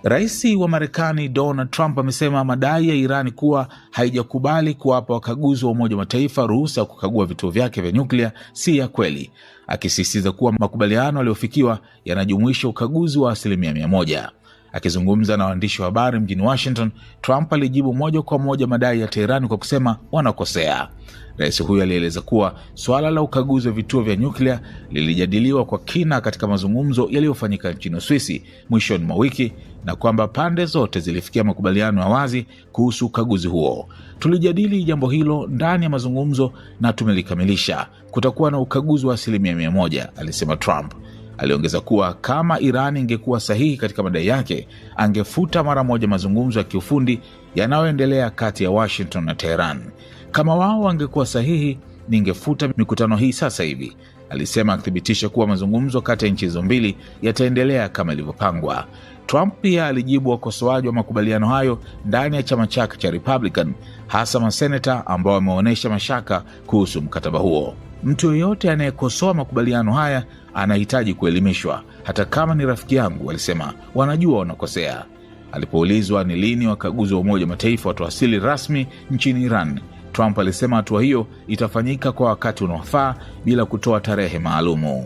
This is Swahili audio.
Rais wa Marekani Donald Trump amesema madai ya Iran kuwa haijakubali kuwapa wakaguzi wa Umoja wa Mataifa ruhusa ya kukagua vituo vyake vya nyuklia si ya kweli, akisisitiza kuwa makubaliano yaliyofikiwa yanajumuisha ukaguzi wa 100%. Akizungumza na waandishi wa habari mjini Washington, Trump alijibu moja kwa moja madai ya Tehran kwa kusema wanakosea. Rais huyo alieleza kuwa suala la ukaguzi wa vituo vya nyuklia lilijadiliwa kwa kina katika mazungumzo yaliyofanyika nchini Uswisi mwishoni mwa wiki na kwamba pande zote zilifikia makubaliano ya wazi kuhusu ukaguzi huo. Tulijadili jambo hilo ndani ya mazungumzo na tumelikamilisha. Kutakuwa na ukaguzi wa 100%, alisema Trump. Aliongeza kuwa kama Iran ingekuwa sahihi katika madai yake, angefuta mara moja mazungumzo ya kiufundi yanayoendelea kati ya Washington na Tehran. Kama wao wangekuwa sahihi, ningefuta mikutano hii sasa hivi, alisema, akithibitisha kuwa mazungumzo kati ya nchi hizo mbili yataendelea kama ilivyopangwa. Trump pia alijibu wakosoaji wa makubaliano hayo ndani ya chama chake cha Republican, hasa maseneta ambao wameonyesha mashaka kuhusu mkataba huo. Mtu yeyote anayekosoa makubaliano haya anahitaji kuelimishwa, hata kama ni rafiki yangu, alisema. Wanajua wanakosea. Alipoulizwa ni lini wakaguzi wa Umoja wa Mataifa watawasili rasmi nchini Iran, Trump alisema hatua hiyo itafanyika kwa wakati unaofaa bila kutoa tarehe maalumu.